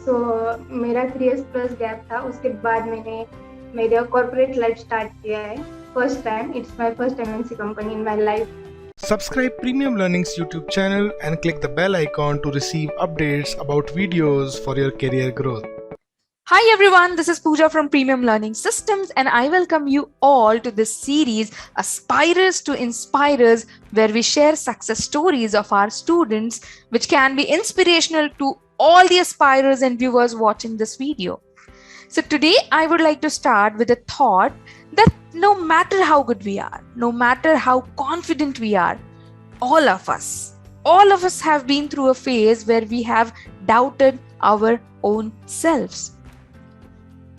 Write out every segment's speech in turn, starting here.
सो मेरा 3 years plus gap था। उसके बाद मैंने मेरा कॉर्पोरेट लाइफ स्टार्ट किया है। First time, it's my first MNC company in my life. Subscribe Premium Learning's YouTube channel and click the bell icon to receive updates about videos for your career growth. Hi everyone, this is Pooja from Premium Learning Systems and I welcome you all to this series Aspirers to Inspirers, where we share success stories of our students which can be inspirational to all the aspirers and viewers watching this video. So today I would like to start with a thought that no matter how good we are, no matter how confident we are, all of us have been through a phase where we have doubted our own selves.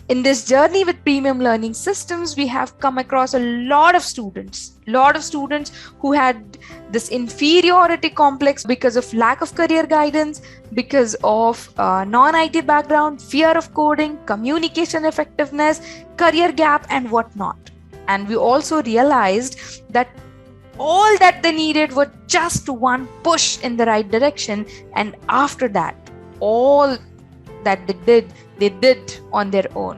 In this journey with Premium Learning Systems, we have come across a lot of students who had this inferiority complex because of lack of career guidance, because of non-IT background, fear of coding, communication effectiveness, career gap, and whatnot. And we also realized that all that they needed was just one push in the right direction, and after that, all that they did on their own.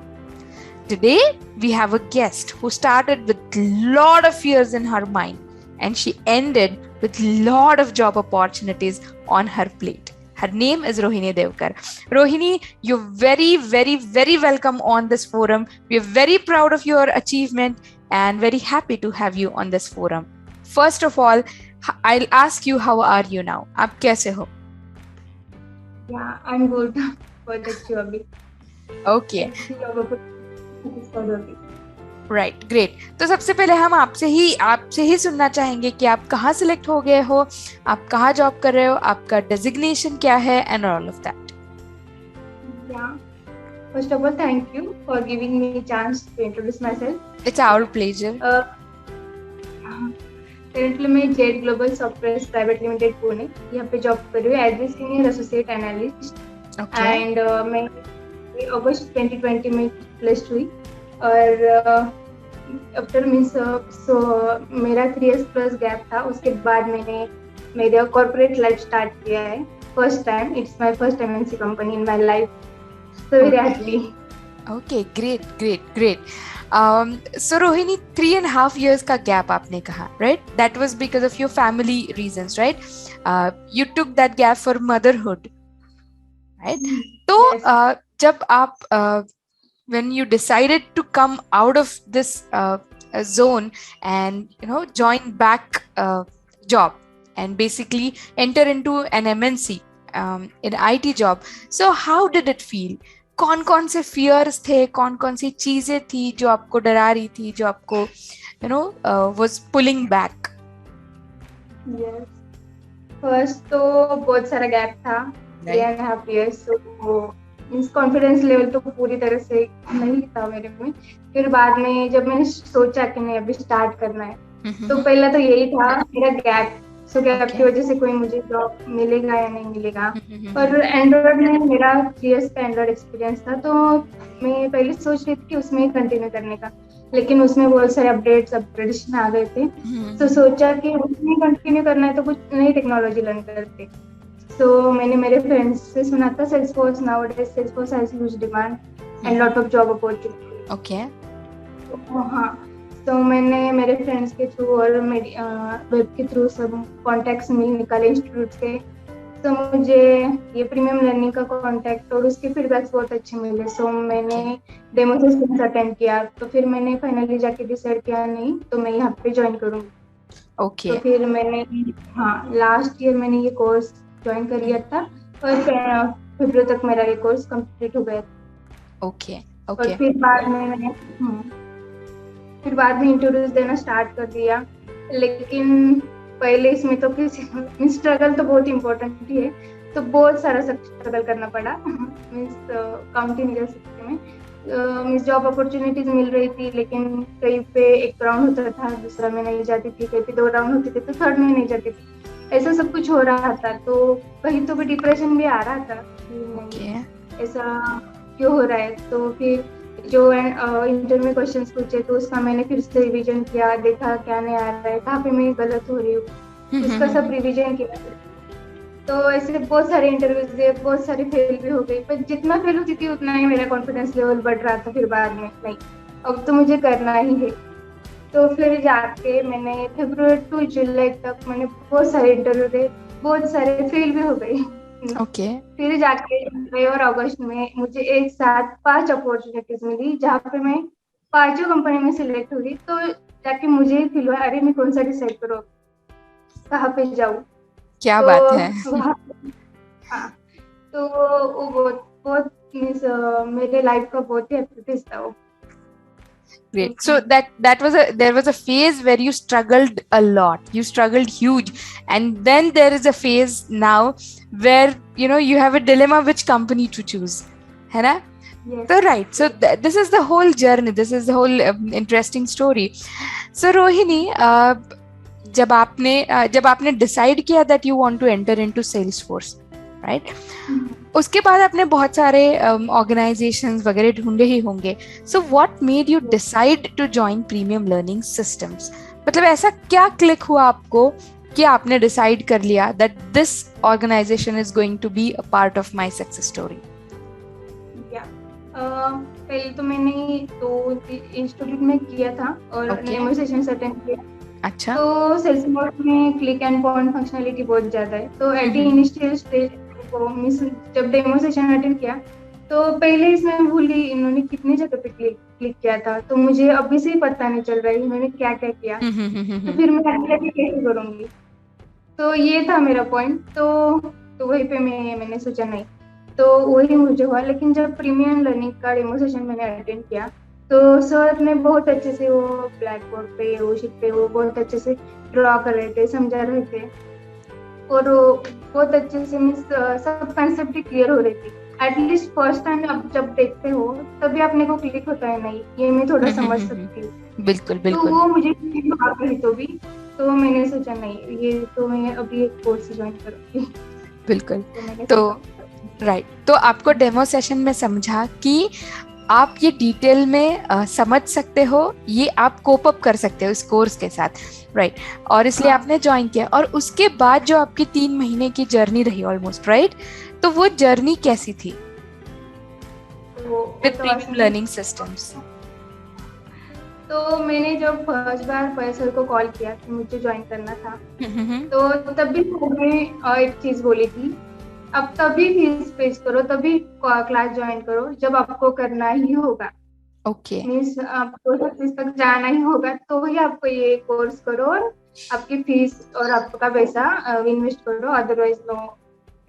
Today, we have a guest who started with a lot of fears in her mind and she ended with a lot of job opportunities on her plate. Her name is Rohini Devkar. Rohini, you're very, very, very welcome on this forum. We are very proud of your achievement and very happy to have you on this forum. First of all, I'll ask you, how are you now? आप कैसे हो? Yeah, I'm good. बहुत अच्छी हो अभी। Okay. Right, great. तो सबसे पहले हम आपसे ही सुनना चाहेंगे कि आप कहाँ सिलेक्ट हो गए हो, आप कहाँ जॉब कर रहे हो, आपका डेजिग्नेशन क्या है and all of that. First of all, thank you for giving me chance to introduce myself. It's our pleasure. Currently मैं Z global software private limited Pune यहाँ पे जॉब कर रही हूँ as a senior associate analyst. And मैं अगस्त 2020 में placed हुई और आफ्टर मीन्स मेरा 3 इयर्स प्लस गैप था। उसके बाद मैंने मेरा कॉर्पोरेट लाइफ स्टार्ट किया है। First time, it's my first MNC company in my life. So very happy. Okay, great. So Rohini, 3.5 years का गैप आपने कहा, right? That was because of your family reasons, right? You took that gap for motherhood, right? तो जब आप when you decided to come out of this zone and join back job and basically enter into an MNC in IT job, so how did it feel? कौन से fears थे, कौन सी चीजें थी जो आपको डरा रही थी, जो आपको was pulling back? Yes. First तो बहुत सारा गैप था, 3.5 years। तो मीन्स कॉन्फिडेंस लेवल तो पूरी तरह से नहीं था मेरे में। फिर बाद में जब मैंने सोचा कि नहीं अभी स्टार्ट करना है, तो पहला तो यही था मेरा गैप। सो गैप की वजह से कोई मुझे जॉब मिलेगा या नहीं मिलेगा। और एंड्रॉइड में मेरा 3 years का एंड्रॉइड एक्सपीरियंस था, तो मैं पहले सोच रही थी कि उसमें कंटिन्यू करने का, लेकिन उसमें बहुत सारे अपडेशन आ गए थे। तो सोचा कि उसमें कंटिन्यू करना है तो कुछ नई टेक्नोलॉजी लर्न करते। So मैंने मेरे फ्रेंड्स से सुना था Salesforce nowadays Salesforce has huge demand and lot of job opportunity. Okay. हाँ, तो मैंने मेरे फ्रेंड्स के थ्रू और मेरी वेब के थ्रू सब कॉन्टैक्ट्स निकाले इंस्टीट्यूट से। तो मुझे ये प्रीमियम लर्निंग का कॉन्टैक्ट और उसके फीडबैक्स बहुत अच्छे मिले। सो मैंने डेमो सेशंस अटेंड किया, तो फिर मैंने फाइनली जाके डिसाइड किया नहीं तो मैं यहाँ पे ज्वाइन करूँगी। Okay. तो फिर मैंने लास्ट ईयर मैंने ये कोर्स ज्वाइन कर लिया था और फरवरी तक मेरा ये कोर्स कंप्लीट हो गया। ओके। और फिर बाद में मैंने इंटरव्यूज देना स्टार्ट कर दिया। लेकिन पहले इसमें तो किसी स्ट्रगल तो बहुत इम्पोर्टेंट ही है, तो बहुत सारा स्ट्रगल करना पड़ा। मीन्स काउंट ही नहीं कर सकते मैं। मीन्स जॉब अपॉर्चुनिटीज मिल रही थी, लेकिन कहीं पे एक राउंड होता था, दूसरा में नहीं जाती थी, कहीं पे 2 राउंड होते थे तो थर्ड में नहीं जाती थी। ऐसा सब कुछ हो रहा था, तो कहीं तो भी डिप्रेशन भी आ रहा था कि ऐसा क्यों हो रहा है। तो फिर जो इंटरव्यू में क्वेश्चंस पूछे तो उसका मैंने फिर से रिवीजन किया, देखा क्या नहीं आ रहा है, कहाँ पे मैं गलत हो रही हूँ, उसका सब रिवीजन किया। तो ऐसे बहुत सारे इंटरव्यूज दिए, बहुत सारी फेल भी हो गई, पर जितना फेल होती थी उतना ही मेरा कॉन्फिडेंस लेवल बढ़ रहा था। फिर बाद में नहीं, अब तो मुझे करना ही है। तो फिर जाके मैंने फरवरी टू जुलाई तक मैंने बहुत सारे इंटरव्यू दिए, बहुत सारे फेल भी हो गई। ओके। फिर जाके जुलाई और अगस्त में मुझे एक साथ 5 अपॉर्चुनिटीज मिली, जहाँ पे मैं 5 कंपनी में सिलेक्ट हुई। तो जाके मुझे ही फील हुआ, अरे मैं कौन सा डिसाइड करूँ, कहाँ पे जाऊँ। क्या तो बात है। हाँ, तो वो बहुत बहुत मीन्स मेरे लाइफ का बहुत ही अच्छा फेज था वो। Great. So there was a phase where you struggled a lot. You struggled huge, and then there is a phase now where you have a dilemma which company to choose, है ना? Yes. So right. So this is the whole journey. This is the whole interesting story. So Rohini, जब आपने decide किया that you want to enter into Salesforce, right? उसके बाद आपने बहुत सारे ऑर्गेनाइजेशंस वगैरह ढूंढे ही होंगे. So what made you decide to join premium learning systems? मतलब ऐसा क्या क्लिक हुआ आपको कि आपने डिसाइड कर लिया that this organisation is going to be a part of my success story? पहले तो मैंने 2 इंस्टीट्यूट में किया था और डेमो सेशंस अटेंड किया. अच्छा. तो सेल्सफोर्स में क्लिक एंड पॉइंट फंक्शनलिटी बहुत ज्यादा है. तो एट द इनिशियल स्टेज को मिस जब डेमो सेशन अटेंड किया तो पहले इसमें भूल गई इन्होंने कितनी जगह पे क्लिक किया था. तो मुझे अभी से ही पता नहीं चल रहा है मैंने क्या क्या किया. तो फिर मैं आगे कैसे करूंगी. तो ये था मेरा पॉइंट. तो वहीं पे मैंने सोचा नहीं, तो वही मुझे हुआ. लेकिन जब प्रीमियम लर्निंग का डेमो सेशन मैंने अटेंड किया तो सर ने बहुत अच्छे से वो ब्लैक बोर्ड पे वो शीट पे वो बहुत अच्छे से ड्रॉ कर रहे थे, समझा रहे थे और बहुत अच्छे से सब कंसेप्ट भी क्लियर हो रही थी. एटलीस्ट फर्स्ट टाइम आप जब देखते हो तभी अपने को क्लिक होता है, नहीं ये मैं थोड़ा समझ सकती हूँ. बिल्कुल बिल्कुल. तो वो मुझे आ गई तो मैंने सोचा नहीं ये तो मैं अभी एक कोर्स ज्वाइन करूँगी. बिल्कुल. तो राइट. तो आपको डेमो सेशन में समझा कि आप ये डिटेल में समझ सकते हो, ये आप कोप अप कर सकते हो इस कोर्स के साथ, राइट. और इसलिए आपने ज्वाइन किया. और उसके बाद जो आपकी 3 महीने की जर्नी रही ऑलमोस्ट, राइट, तो वो जर्नी कैसी थी विद प्रीमियम लर्निंग सिस्टम्स? तो मैंने जब फर्स्ट बार प्रोफेसर को कॉल किया कि मुझे ज्वाइन करना था तो तब भी उन्होंने एक चीज बोली थी, अब तभी फीस पे करो, तभी क्लास ज्वाइन करो जब आपको करना ही होगा. ओके. मीन्स आपको सक्सेस तक जाना ही होगा तो ही आपको ये कोर्स करो और आपकी फीस और आपका पैसा इन्वेस्ट करो, अदरवाइज नो.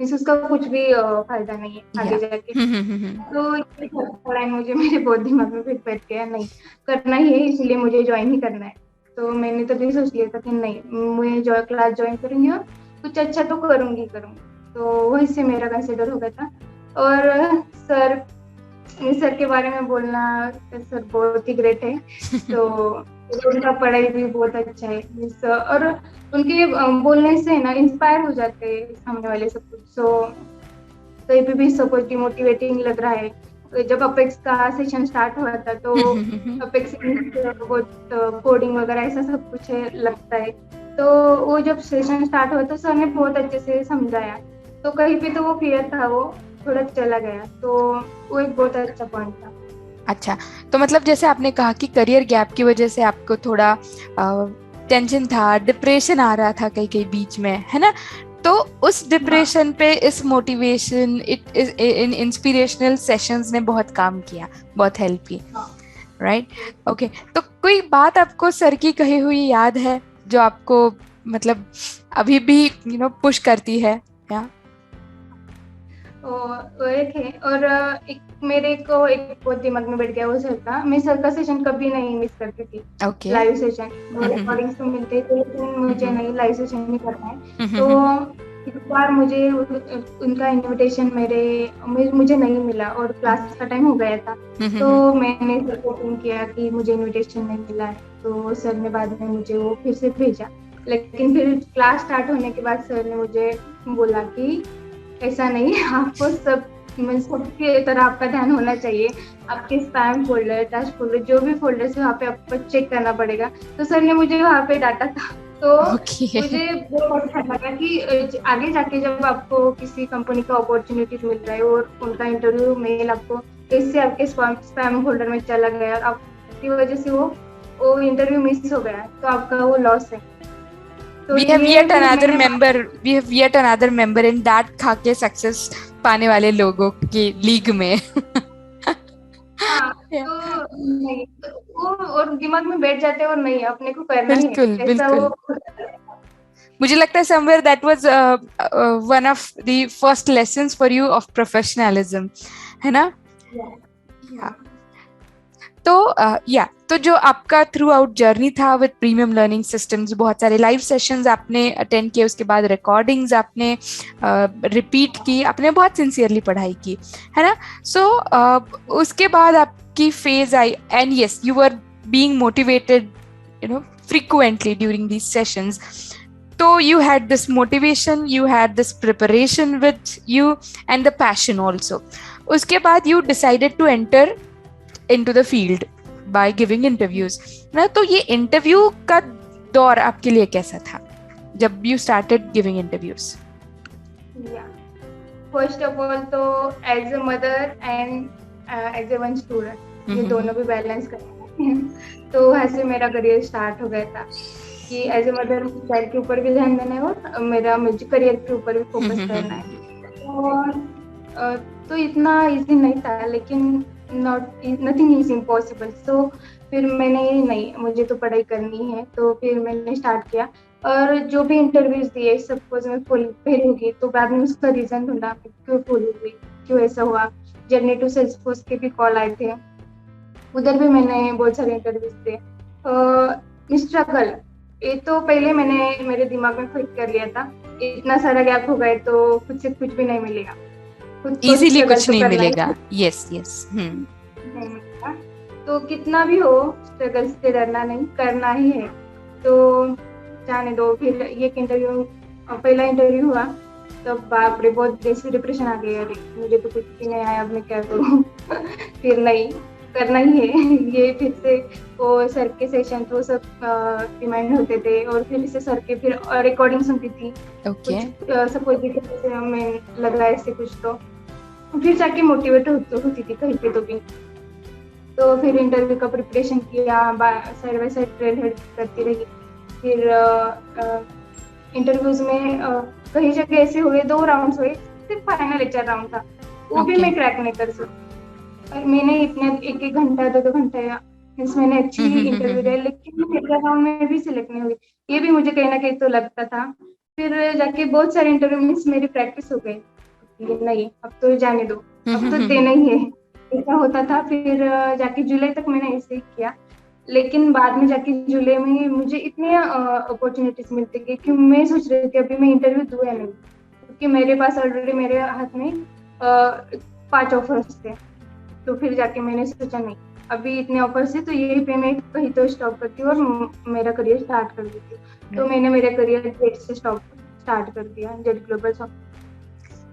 मीन्स उसका कुछ भी फायदा नहीं है आगे जाके. तो ये लाइन मुझे मेरे बहुत दिमाग में फिट बैठ गया, नहीं करना ही है इसलिए मुझे ज्वाइन ही करना है. तो मैंने तभी सोच लिया था कि नहीं मैं क्लास ज्वाइन करूंगी और कुछ अच्छा तो करूंगी. तो वही से मेरा कंसिडर हो गया था. और सर के बारे में बोलना, सर बहुत ही ग्रेट है. तो उनका पढ़ाई भी बहुत अच्छा है और उनके बोलने से ना इंस्पायर हो जाते हैं सामने वाले सब कुछ. तो ये भी सब कुछ डिमोटिवेटिंग लग रहा है. जब अपेक्स का सेशन स्टार्ट हुआ था तो अपेक्स बहुत कोडिंग वगैरह ऐसा सब कुछ लगता है. तो वो जब सेशन स्टार्ट हुआ तो सर ने बहुत अच्छे से समझाया. तो कहीं पे तो वो फियर था वो थोड़ा चला गया. तो वो एक बहुत अच्छा पॉइंट था. अच्छा. तो मतलब जैसे आपने कहा कि करियर गैप की वजह से आपको थोड़ा टेंशन था, डिप्रेशन आ रहा था कई बीच में, है ना? तो उस डिप्रेशन पे इस मोटिवेशन इन इंस्पिरेशनल सेशंस ने बहुत काम किया, बहुत हेल्प की, राइट? ओके. तो कोई बात आपको सर की कही हुई याद है जो आपको मतलब अभी भी पुश करती है? या वो एक है और एक मेरे को एक बहुत दिमाग में बैठ गया वो सर का. मैं सर का सेशन कभी नहीं मिस करती थी. ओके. लाइव सेशन रिकॉर्डिंग्स तो मिलते थे लेकिन मुझे नहीं लाइव सेशन नहीं करना है. तो एक बार मुझे उनका इनविटेशन मुझे नहीं मिला और क्लास का टाइम हो गया था. तो मैंने सर को फोन किया कि मुझे इनविटेशन नहीं मिला है. तो सर ने बाद में मुझे वो फिर से भेजा. लेकिन फिर क्लास स्टार्ट होने के बाद सर ने मुझे बोला कि ऐसा नहीं, आपको सबकी तरह आपका ध्यान होना चाहिए. आपके स्पैम फोल्डर, डैश फोल्डर, जो भी फोल्डर है वहाँ पे आपको चेक करना पड़ेगा. तो सर ने मुझे वहाँ पे डांटा था तो Okay. मुझे वो बहुत अच्छा लगा कि आगे जाके जब आपको किसी कंपनी का अपॉर्चुनिटी मिल रहा है और उनका इंटरव्यू मेल आपको इससे आपके स्पैम फोल्डर में चला गया और आपकी वजह से वो इंटरव्यू मिस हो गया, तो आपका वो लॉस है। तो We have ये yet फिर another मैंने member. We have yet another member in that खा के सक्सेस पाने वाले लोगों की लीग में. हाँ, Yeah. तो नहीं तो वो और दिमाग में बैठ जाते हैं और नहीं अपने को करना ही बिल्कुल है, ऐसा वो बिल्कुल. मुझे लगता है somewhere that was one of the first lessons for you of professionalism, है ना? Yeah. तो तो जो आपका थ्रू आउट जर्नी था विद प्रीमियम लर्निंग सिस्टम्स, बहुत सारे लाइव सेशंस आपने अटेंड किए, उसके बाद रिकॉर्डिंग्स आपने रिपीट की, आपने बहुत सिंसियरली पढ़ाई की, है ना? सो उसके बाद आपकी phase I and yes you were being motivated frequently during these sessions. So you had this motivation, you had this preparation with you and the passion also. उसके बाद you decided to enter into the field by giving interviews. ना तो ये interview का दौर आपके लिए कैसा था जब you started giving interviews? First of all तो as a mother and as a one student ये दोनों भी बैलेंस करना है, तो ऐसे मेरा करियर स्टार्ट हो गया था कि एज ए मदर चाइल्ड के ऊपर भी ध्यान देना है और मेरा म्यूजिक करियर के ऊपर भी फोकस करना है। और तो इतना इजी नहीं था, लेकिन नथिंग इज इम्पॉसिबल। सो फिर मैंने नहीं, मुझे तो पढ़ाई करनी है, तो फिर मैंने स्टार्ट किया। और जो भी इंटरव्यूज दिए, सपोज मैं फेल होगी तो बाद में उसका रीजन ढूंढा क्यों फेल हुई, क्यों ऐसा हुआ। जर्नी टू सेल्सफोर्स के भी कॉल आए थे, उधर भी मैंने बहुत सारे इंटरव्यूज दिए। स्ट्रगल ये तो पहले मैंने मेरे दिमाग में फिट कर लिया था, इतना सारा गैप हो गए तो खुद से कुछ भी नहीं मिलेगा, इजीली कुछ नहीं मिलेगा। यस यस नहीं मिलेगा, तो कितना भी हो स्ट्रगल से डरना नहीं, करना ही है, तो जाने दो। फिर ये इंटरव्यू, पहला इंटरव्यू हुआ तो बाप रे बहुत जैसे डिप्रेशन आ गया, अरे मुझे तो कुछ भी नहीं आया, अब मैं क्या करूँ। फिर नहीं, करना ही है। ये फिर से वो सर के सेशन तो सब रिमाइंड होते थे और फिर से सर के फिर रिकॉर्डिंग सुनती थी। सपोज मैं लग रहा है ऐसे कुछ, तो फिर जाके मोटिवेट होती थी कहीं पे तो भी। तो फिर इंटरव्यू का प्रिपरेशन किया, side by side trail head करती रही। फिर इंटरव्यूज में कई जगह ऐसे हुए 2 राउंड्स हुए, सिर्फ फाइनल एचआर राउंड था, वो भी मैं क्रैक नहीं कर सकती। और मैंने इतने 1-1 घंटा 2-2 घंटा मैंने अच्छी इंटरव्यू दिया, लेकिन एचआर राउंड में भी सिलेक्ट नहीं हुई। ये भी मुझे कहीं ना कहीं तो लगता था। फिर जाके बहुत सारे इंटरव्यू में मेरी प्रैक्टिस हो गई, नहीं अब तो जाने दो, अब तो देना ही है, ऐसा होता था। फिर जाके जुलाई तक मैंने ऐसे ही किया, लेकिन बाद में जाके जुलाई में मुझे इतने अपॉर्चुनिटीज मिलती गई कि मैं सोच रही थी अभी मैं इंटरव्यू दूं या नहीं, क्योंकि मेरे पास ऑलरेडी मेरे हाथ में 5 ऑफर्स थे। तो फिर जाके मैंने सोचा नहीं, अभी इतने ऑफर्स है तो यही पे मैं कहीं तो स्टॉप करती हूँ और मेरा करियर स्टार्ट कर देती हूँ। तो मैंने मेरा करियर जेड से स्टार्ट कर दिया, जेड ग्लोबल सॉफ्ट।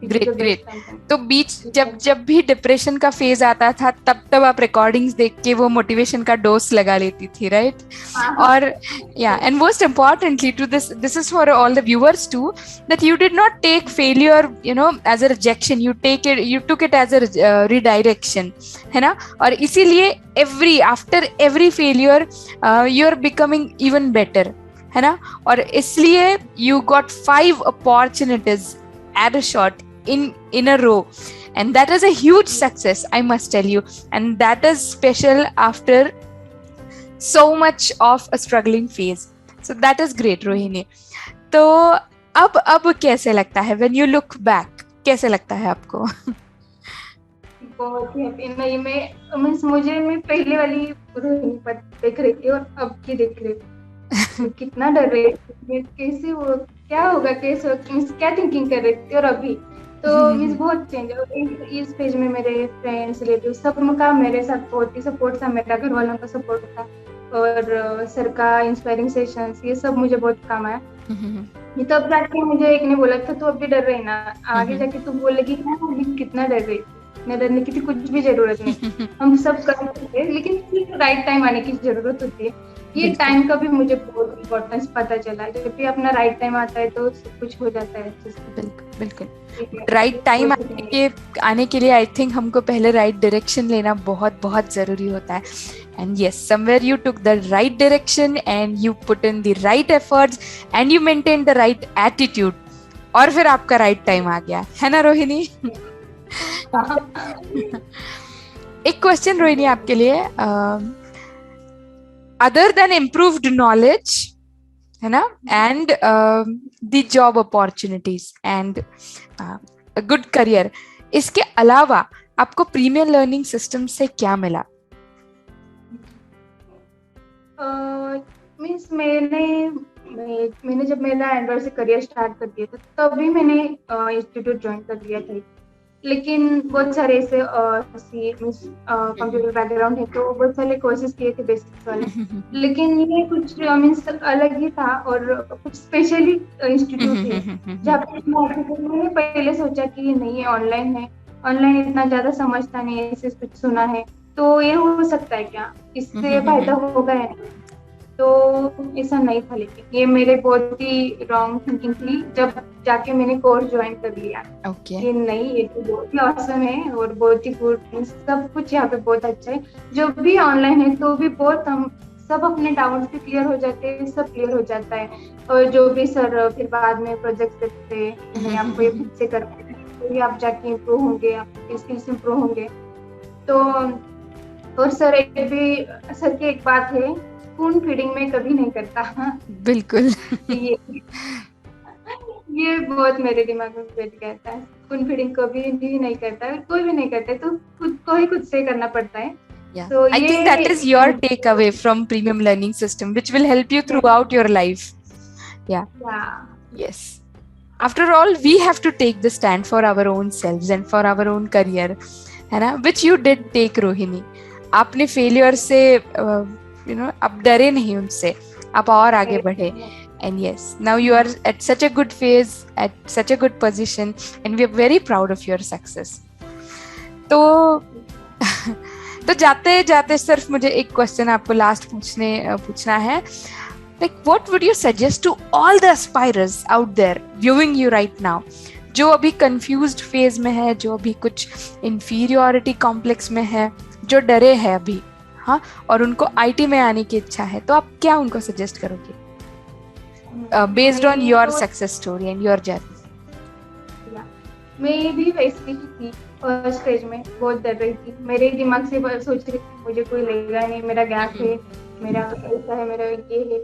ग्रेट। तो बीच जब भी डिप्रेशन का फेज आता था तब आप रिकॉर्डिंग्स देख के वो मोटिवेशन का डोज लगा लेती थी, राइट? और and most importantly to this is for all the viewers too, that you did not take failure as a rejection, you took it as a redirection, है ना? और इसीलिए after every failure you are becoming even better, है ना? और इसलिए you got 5 opportunities at a shot in a row, and that is a huge success, I must tell you, and that is special after so much of a struggling phase. So that is great, Rohini. तो अब कैसे लगता है when you look back? कैसे लगता है आपको? बहुत ही नहीं, मैं पहले वाली रोहिणी पर देख रही थी और अब की देख रही थी, कितना डर रही थी, कैसे वो क्या होगा, कैसे क्या थिंकिंग कर रही थी, और अभी तो बहुत चेंज है। इस पेज में मेरे फ्रेंड्स रिलेटिव सबका मेरे साथ बहुत ही सपोर्ट था, मेरा घर वालों का सपोर्ट था, और सर का इंस्पायरिंग सेशंस, ये सब मुझे बहुत काम आया। तब जाके मुझे एक ने बोला था तू अभी डर रही ना, आगे जाके तू बोलेगी ना अभी कितना डर रही थी, न डरने की कुछ भी जरूरत नहीं, हम सब कर सकते हैं, लेकिन राइट टाइम आने की जरूरत होती है। ये टाइम का भी मुझे बहुत इम्पोर्टेंस पता चला। जब भी अपना राइट टाइम आता है तो सब कुछ हो जाता है अच्छे से। बिल्कुल बिल्कुल। राइट टाइम आने के लिए आई थिंक हमको पहले राइट डायरेक्शन लेना बहुत बहुत जरूरी होता है। And yes, somewhere you took the right direction and you put in the right efforts and you maintain the right attitude, और फिर आपका राइट टाइम आ गया, है ना रोहिणी? एक क्वेश्चन रोहिणी आपके लिए, अदर देन इम्प्रूव्ड नॉलेज, है ना, and the job opportunities and good career, इसके अलावा आपको प्रीमियम लर्निंग सिस्टम से क्या मिला? मीन्स मैंने जब मेरा एंड्रॉइड से करियर स्टार्ट कर दिया था तभी मैंने इंस्टीट्यूट ज्वाइन कर लिया था। लेकिन बहुत सारे ऐसे कंप्यूटर बैकग्राउंड है तो बहुत सारे कोर्सेज किए थे बेसिक्स वाले, लेकिन ये कुछ मीन्स अलग ही था और कुछ स्पेशली इंस्टीट्यूट है जहाँ पे मैंने पहले सोचा कि नहीं ये ऑनलाइन है, ऑनलाइन इतना ज्यादा समझता नहीं है, इससे कुछ सुना है तो ये हो सकता है क्या, इससे फायदा होगा है, तो ऐसा नहीं था। लेकिन ये मेरे बहुत ही रॉन्ग थिंकिंग थी जब जाके मैंने कोर्स ज्वाइन कर लिया। कि नहीं ये तो बहुत ही ऑसम है और बहुत ही गुड, सब कुछ यहाँ पे बहुत अच्छा है। जो भी ऑनलाइन है तो भी बहुत हम सब अपने डाउट्स भी क्लियर हो जाते हैं, सब क्लियर हो जाता है। और जो भी सर फिर बाद में प्रोजेक्ट देते हैं आपको ये खुद से करना है तो भी आप जाके इम्प्रूव होंगे, आपके स्किल्स इम्प्रूव होंगे। तो और सर की एक बात है, स्पून फीडिंग में कभी नहीं करता। बिल्कुल। ये बहुत मेरे दिमाग में बैठ गया था, स्पून फीडिंग कभी भी नहीं करता, कोई भी नहीं करता है, तो खुद को ही खुद से करना पड़ता है। Yeah. So I think that is your takeaway from Premium Learning System, which will help you throughout your life. Yeah. Yes. After all, we have to take the stand for our own selves and for our own career, है ना? Which you did take, Rohini. आपने failure से आप डरे नहीं उनसे, आप और आगे बढ़े. And yes, now you are at such a good phase, at such a good position, and we are very proud of your success. तो जाते जाते सिर्फ मुझे एक क्वेश्चन आपको लास्ट पूछना है. Like, what would you suggest to all the aspirers out there viewing you right now, जो अभी confused phase में है, जो अभी कुछ inferiority complex में है, जो डरे हैं अभी, हाँ, और उनको IT में आने की इच्छा है, तो आप क्या उनको सजेस्ट करोगे based on your success story and your journey? मैं भी वैसी ही थी, फर्स्ट स्टेज में बहुत डर रही थी, मेरे दिमाग से सोच रही थी मुझे कोई लेगा नहीं, मेरा गैप है, मेरा ऐसा है, मेरा ये है,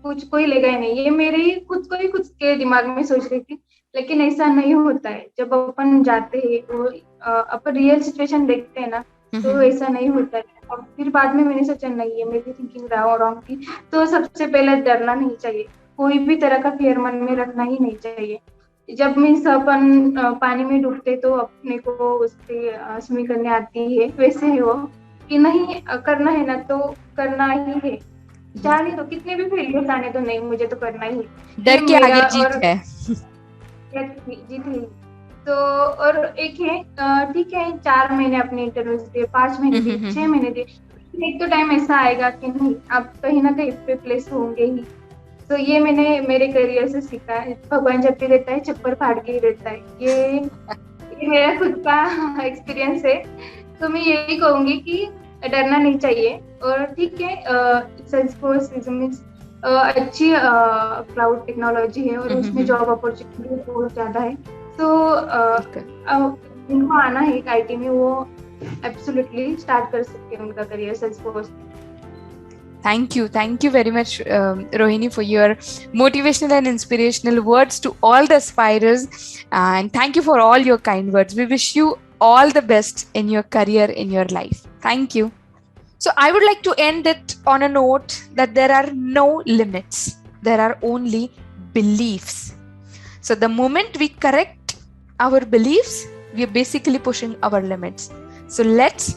कुछ कोई लेगा ही नहीं, ये मेरे ही खुद के दिमाग में सोच रही थी. लेकिन ऐसा नहीं होता है, जब अपन जाते हैं वो अपन रियल सिचुएशन देखते हैं ना, तो ऐसा नहीं होता है. और फिर बाद में मैंने सोचा नहीं है मेरी थिंकिंग रॉन्ग थी. तो सबसे पहले डरना नहीं चाहिए, कोई भी तरह का फियर मन में रखना ही नहीं चाहिए. जब मीन्स अपन पानी में डूबते तो अपने को उससे स्विमिंग करने आती है, वैसे ही वो कि नहीं करना है ना तो करना ही है, चाहे तो कितने भी फेलियर आने तो नहीं, मुझे तो करना ही है. डर के आगे जीत है. जीत है. तो और एक है ठीक है 4 महीने अपने इंटरव्यू दिए, 5 महीने दिए, 6 महीने दिए, एक तो टाइम ऐसा आएगा कि नहीं आप कहीं ना कहीं पे प्लेस होंगे ही. तो ये मैंने मेरे करियर से सीखा है, भगवान जब भी देता है चप्पल फाड़ के ही देता है. ये मेरा खुद का एक्सपीरियंस है. तो मैं यही कहूंगी कि डरना नहीं चाहिए. और ठीक है सेल्सफोर्स मींस अच्छी क्लाउड टेक्नोलॉजी है और उसमें जॉब अपॉर्चुनिटी बहुत ज्यादा है. तो उनको आना है IT में, वो एब्सोल्युटली स्टार्ट कर सकते हैं उनका career Salesforce. Thank you very much, Rohini, for your motivational and inspirational words to all the aspirers, and thank you for all your kind words. We wish you all the best in your career, in your life. Thank you. So I would like to end it on a note that there are no limits. There are only beliefs. So the moment we correct our beliefs, we are basically pushing our limits. So let's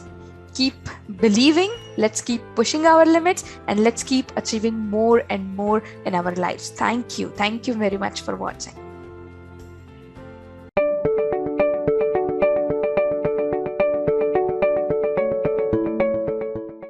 keep believing, let's keep pushing our limits, and let's keep achieving more and more in our lives. Thank you very much for watching.